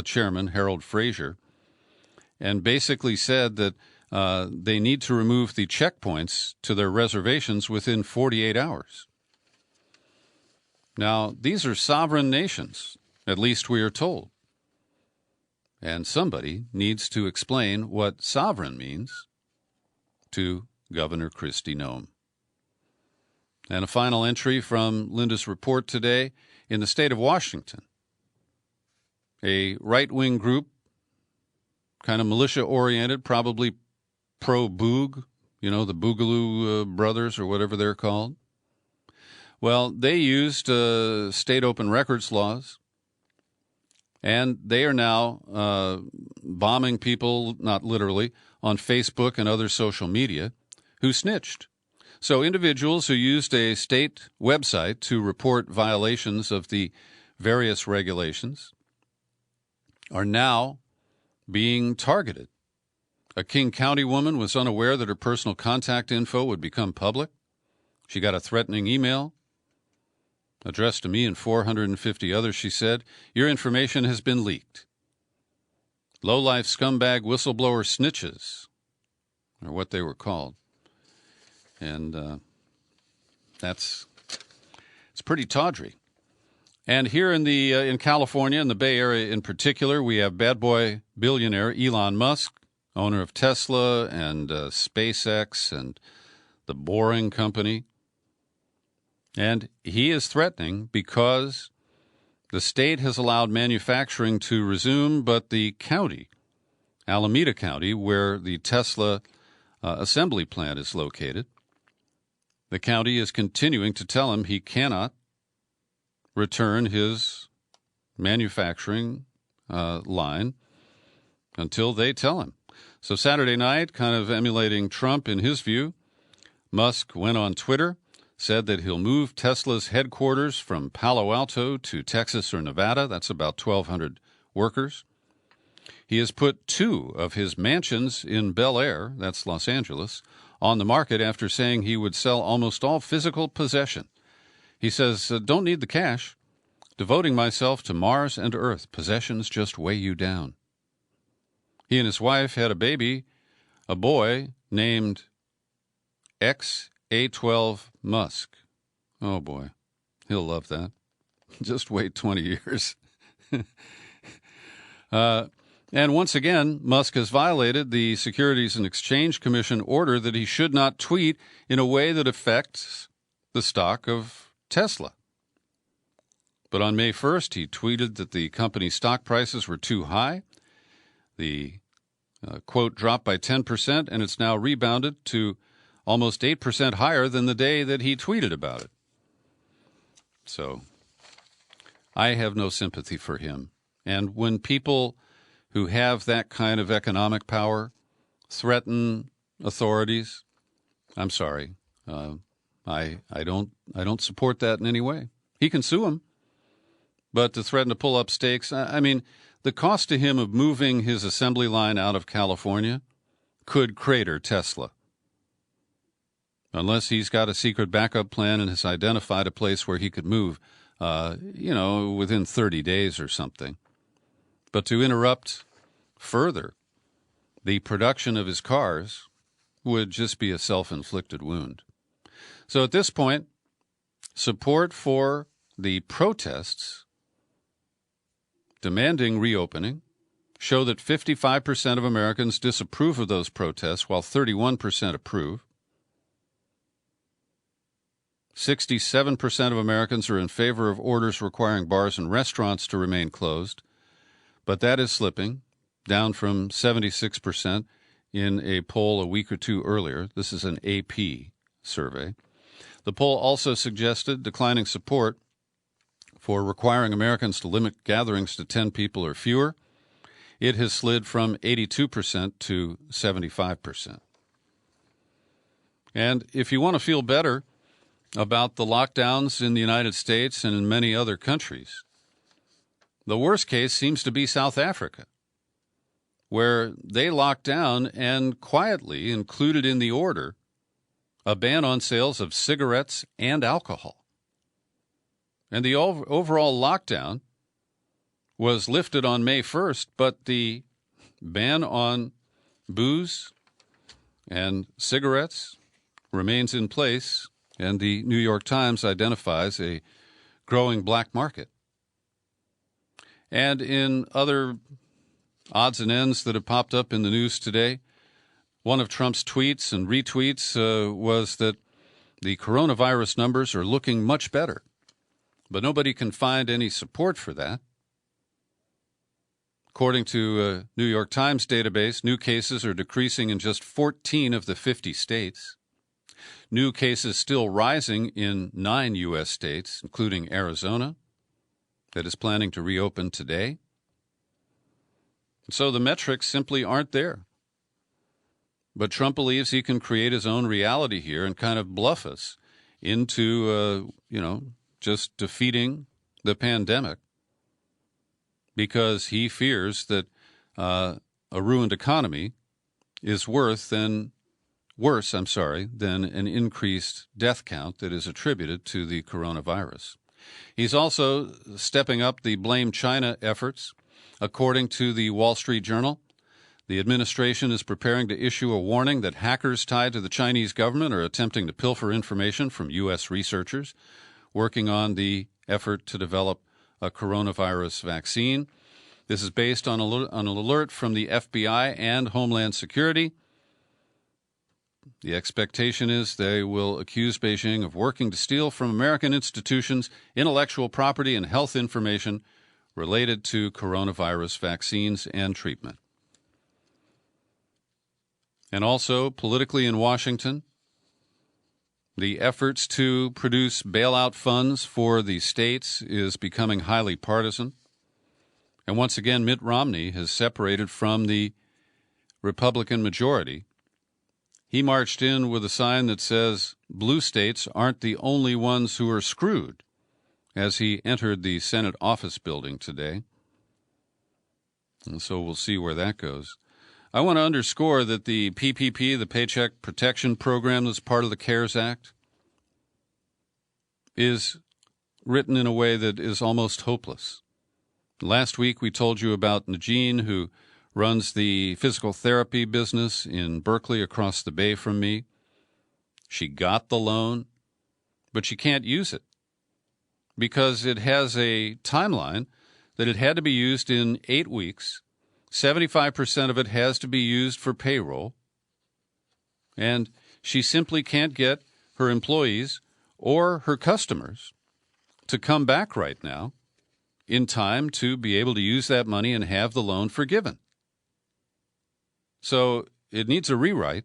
chairman, Harold Frazier, and basically said that they need to remove the checkpoints to their reservations within 48 hours. Now, these are sovereign nations, at least we are told. And somebody needs to explain what sovereign means to Governor Kristi Noem. And a final entry from Linda's report today. In the state of Washington, a right-wing group, kind of militia-oriented, probably pro-Boog, the Boogaloo Brothers or whatever they're called. Well, they used state open records laws, and they are now bombing people, not literally, on Facebook and other social media who snitched. So individuals who used a state website to report violations of the various regulations are now being targeted. A King County woman was unaware that her personal contact info would become public. She got a threatening email addressed to me and 450 others. She said, "Your information has been leaked." Low-life scumbag whistleblower snitches are what they were called. And it's pretty tawdry. And here in California, in the Bay Area in particular, we have bad boy billionaire Elon Musk, owner of Tesla and SpaceX and the Boring Company. And he is threatening because the state has allowed manufacturing to resume, but the county, Alameda County, where the Tesla assembly plant is located, the county is continuing to tell him he cannot return his manufacturing line until they tell him. So Saturday night, kind of emulating Trump in his view, Musk went on Twitter, said that he'll move Tesla's headquarters from Palo Alto to Texas or Nevada. That's about 1,200 workers. He has put 2 of his mansions in Bel Air, that's Los Angeles, on the market after saying he would sell almost all physical possession. He says, "Don't need the cash. Devoting myself to Mars and Earth. Possessions just weigh you down." He and his wife had a baby, a boy named XA12 Musk. Oh, boy. He'll love that. Just wait 20 years. And once again, Musk has violated the Securities and Exchange Commission order that he should not tweet in a way that affects the stock of Tesla. But on May 1st, he tweeted that the company's stock prices were too high. The quote dropped by 10%, and it's now rebounded to almost 8% higher than the day that he tweeted about it. So I have no sympathy for him. And when people who have that kind of economic power threaten authorities, I'm sorry, I don't support that in any way. He can sue him, but to threaten to pull up stakes, I mean, the cost to him of moving his assembly line out of California could crater Tesla. Unless he's got a secret backup plan and has identified a place where he could move, within 30 days or something. But to interrupt further the production of his cars would just be a self-inflicted wound. So at this point, support for the protests demanding reopening show that 55% of Americans disapprove of those protests, while 31% approve. 67% of Americans are in favor of orders requiring bars and restaurants to remain closed, but that is slipping, down from 76% in a poll a week or two earlier. This is an AP survey. The poll also suggested declining support for requiring Americans to limit gatherings to 10 people or fewer. It has slid from 82% to 75%. And if you want to feel better about the lockdowns in the United States and in many other countries, the worst case seems to be South Africa, where they locked down and quietly included in the order a ban on sales of cigarettes and alcohol. And the overall lockdown was lifted on May 1st, but the ban on booze and cigarettes remains in place, and the New York Times identifies a growing black market. And in other odds and ends that have popped up in the news today, one of Trump's tweets and retweets was that the coronavirus numbers are looking much better, but nobody can find any support for that. According to a New York Times database, new cases are decreasing in just 14 of the 50 states. New cases still rising in 9 U.S. states, including Arizona, that is planning to reopen today. So the metrics simply aren't there. But Trump believes he can create his own reality here and kind of bluff us into, just defeating the pandemic, because he fears that a ruined economy is worse than an increased death count that is attributed to the coronavirus. He's also stepping up the blame China efforts. According to the Wall Street Journal, the administration is preparing to issue a warning that hackers tied to the Chinese government are attempting to pilfer information from U.S. researchers working on the effort to develop a coronavirus vaccine. This is based on an alert from the FBI and Homeland Security. The expectation is they will accuse Beijing of working to steal from American institutions intellectual property and health information related to coronavirus vaccines and treatment. And also, politically in Washington, the efforts to produce bailout funds for the states is becoming highly partisan. And once again, Mitt Romney has separated from the Republican majority. He marched in with a sign that says, "Blue states aren't the only ones who are screwed," as he entered the Senate office building today. And so we'll see where that goes. I want to underscore that the PPP, the Paycheck Protection Program that's part of the CARES Act, is written in a way that is almost hopeless. Last week we told you about Najeen, who runs the physical therapy business in Berkeley across the bay from me. She got the loan, but she can't use it because it has a timeline that it had to be used in 8 weeks. 75% of it has to be used for payroll, and she simply can't get her employees or her customers to come back right now in time to be able to use that money and have the loan forgiven. So it needs a rewrite,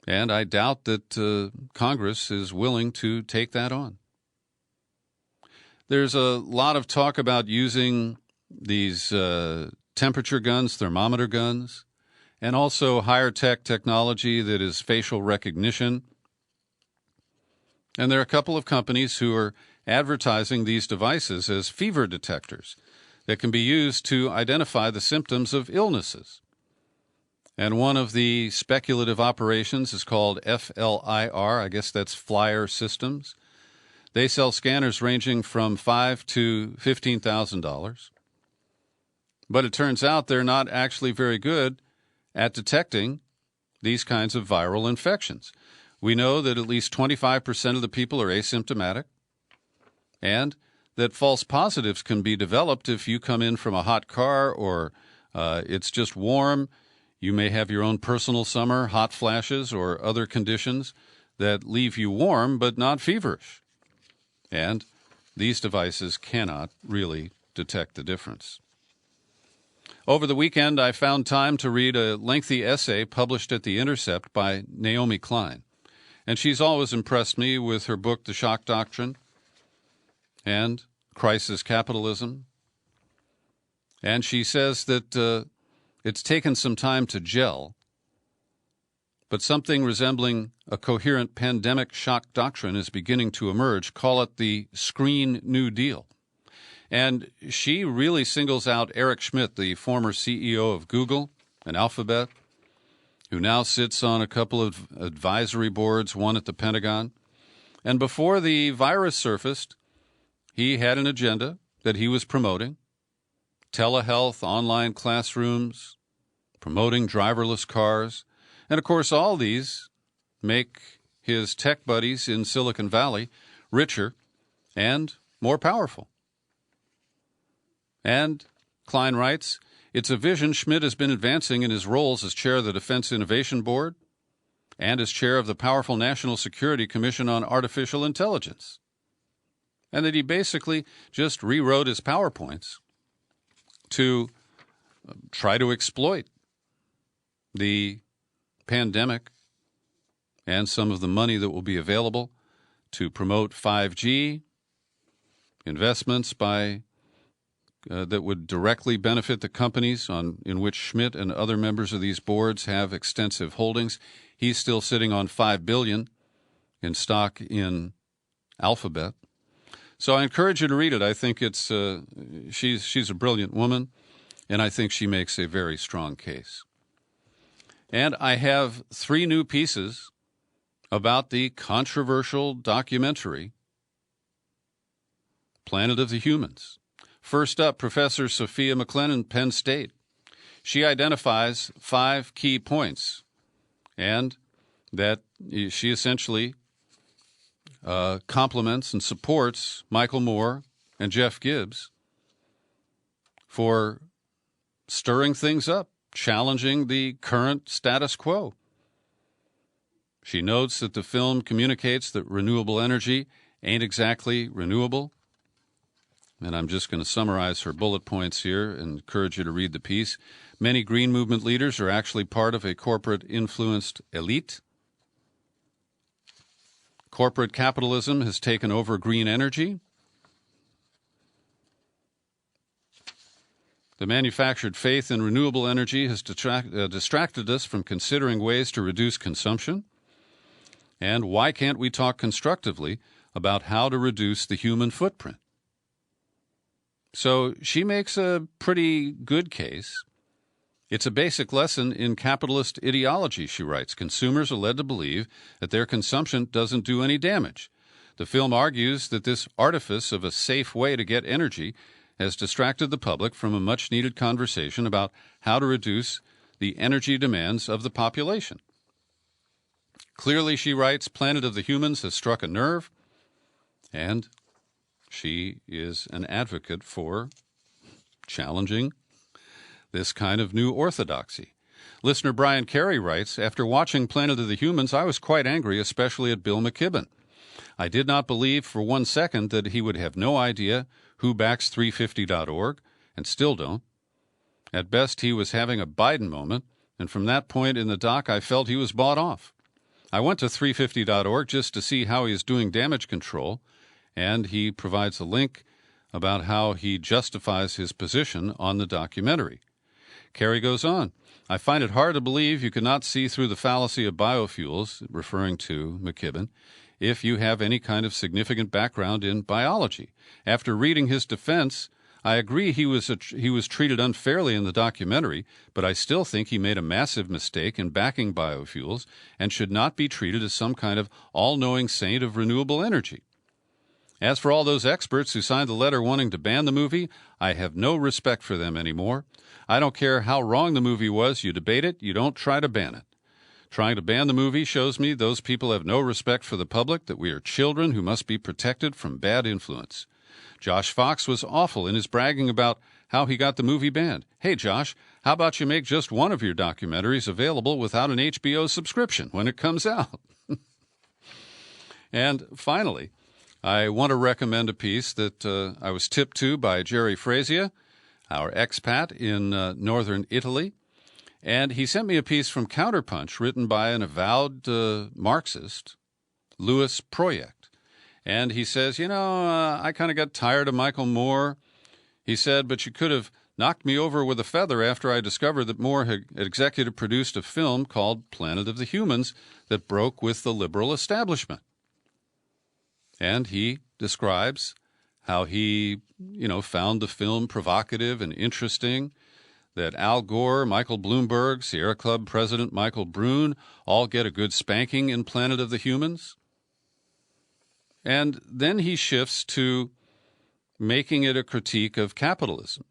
and I doubt that Congress is willing to take that on. There's a lot of talk about using these temperature guns, thermometer guns, and also higher tech technology that is facial recognition. And there are a couple of companies who are advertising these devices as fever detectors that can be used to identify the symptoms of illnesses. And one of the speculative operations is called FLIR. I guess that's Flyer Systems. They sell scanners ranging from $5,000 to $15,000. But it turns out they're not actually very good at detecting these kinds of viral infections. We know that at least 25% of the people are asymptomatic, and that false positives can be developed if you come in from a hot car or it's just warm. You may have your own personal summer, hot flashes, or other conditions that leave you warm but not feverish. And these devices cannot really detect the difference. Over the weekend, I found time to read a lengthy essay published at The Intercept by Naomi Klein. And she's always impressed me with her book, The Shock Doctrine, and Crisis Capitalism. And she says that it's taken some time to gel, but something resembling a coherent pandemic shock doctrine is beginning to emerge. Call it the Screen New Deal. And she really singles out Eric Schmidt, the former CEO of Google and Alphabet, who now sits on a couple of advisory boards, one at the Pentagon. And before the virus surfaced, he had an agenda that he was promoting: telehealth, online classrooms, promoting driverless cars. And, of course, all these make his tech buddies in Silicon Valley richer and more powerful. And, Klein writes, it's a vision Schmidt has been advancing in his roles as chair of the Defense Innovation Board and as chair of the powerful National Security Commission on Artificial Intelligence. And that he basically just rewrote his PowerPoints to try to exploit the pandemic and some of the money that will be available to promote 5G, investments by that would directly benefit the companies in which Schmidt and other members of these boards have extensive holdings. He's still sitting on $5 billion in stock in Alphabet. So I encourage you to read it. I think it's she's a brilliant woman, and I think she makes a very strong case. And I have 3 new pieces about the controversial documentary Planet of the Humans. First up, Professor Sophia McLennan, Penn State. She identifies 5 key points, and that she essentially compliments and supports Michael Moore and Jeff Gibbs for stirring things up, challenging the current status quo. She notes that the film communicates that renewable energy ain't exactly renewable. And I'm just going to summarize her bullet points here and encourage you to read the piece. Many green movement leaders are actually part of a corporate-influenced elite. Corporate capitalism has taken over green energy. The manufactured faith in renewable energy has distracted us from considering ways to reduce consumption. And why can't we talk constructively about how to reduce the human footprint? So she makes a pretty good case. It's a basic lesson in capitalist ideology, she writes. Consumers are led to believe that their consumption doesn't do any damage. The film argues that this artifice of a safe way to get energy has distracted the public from a much-needed conversation about how to reduce the energy demands of the population. Clearly, she writes, Planet of the Humans has struck a nerve, and she is an advocate for challenging this kind of new orthodoxy. Listener Brian Carey writes, after watching Planet of the Humans, I was quite angry, especially at Bill McKibben. I did not believe for one second that he would have no idea who backs 350.org, and still don't. At best, he was having a Biden moment, and from that point in the doc, I felt he was bought off. I went to 350.org just to see how he is doing damage control, and he provides a link about how he justifies his position on the documentary. Carey goes on, I find it hard to believe you cannot see through the fallacy of biofuels, referring to McKibben, if you have any kind of significant background in biology. After reading his defense, I agree he was treated unfairly in the documentary, but I still think he made a massive mistake in backing biofuels and should not be treated as some kind of all-knowing saint of renewable energy. As for all those experts who signed the letter wanting to ban the movie, I have no respect for them anymore. I don't care how wrong the movie was, you debate it, you don't try to ban it. Trying to ban the movie shows me those people have no respect for the public, that we are children who must be protected from bad influence. Josh Fox was awful in his bragging about how he got the movie banned. Hey, Josh, how about you make just one of your documentaries available without an HBO subscription when it comes out? And finally, I want to recommend a piece that I was tipped to by Jerry Frazia, our expat in northern Italy. And he sent me a piece from Counterpunch written by an avowed Marxist, Louis Project. And he says, I kind of got tired of Michael Moore. He said, but you could have knocked me over with a feather after I discovered that Moore had executive produced a film called Planet of the Humans that broke with the liberal establishment. And he describes how he, found the film provocative and interesting, that Al Gore, Michael Bloomberg, Sierra Club President Michael Brune all get a good spanking in Planet of the Humans. And then he shifts to making it a critique of capitalism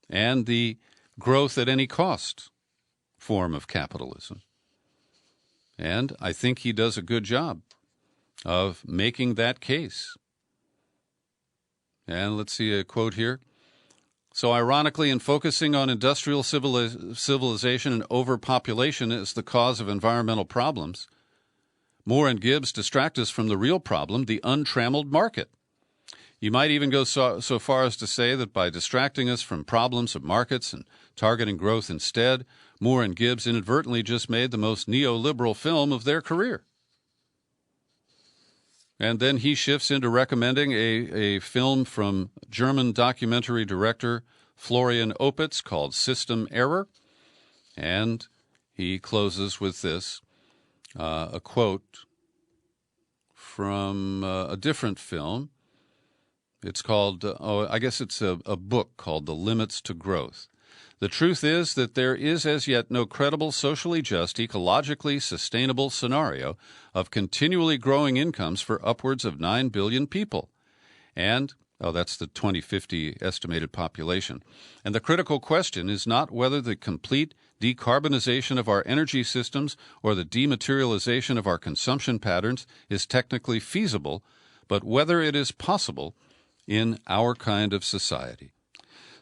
and the growth at any cost form of capitalism. And I think he does a good job of making that case. And let's see a quote here. So ironically, in focusing on industrial civilization and overpopulation as the cause of environmental problems, Moore and Gibbs distract us from the real problem, the untrammeled market. You might even go so far as to say that by distracting us from problems of markets and targeting growth instead, Moore and Gibbs inadvertently just made the most neoliberal film of their career. And then he shifts into recommending a film from German documentary director Florian Opitz called System Error. And he closes with this, a quote from a different film. It's called, I guess it's a book called The Limits to Growth. The truth is that there is as yet no credible, socially just, ecologically sustainable scenario of continually growing incomes for upwards of 9 billion people. And, that's the 2050 estimated population. And the critical question is not whether the complete decarbonization of our energy systems or the dematerialization of our consumption patterns is technically feasible, but whether it is possible in our kind of society.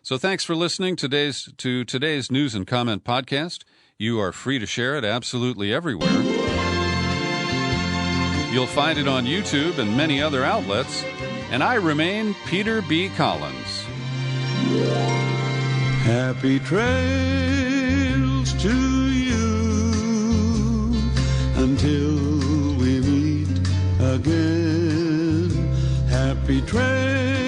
So thanks for listening to today's News and Comment podcast. You are free to share it absolutely everywhere. You'll find it on YouTube and many other outlets. And I remain Peter B. Collins. Happy trails to you until we meet again. Happy trails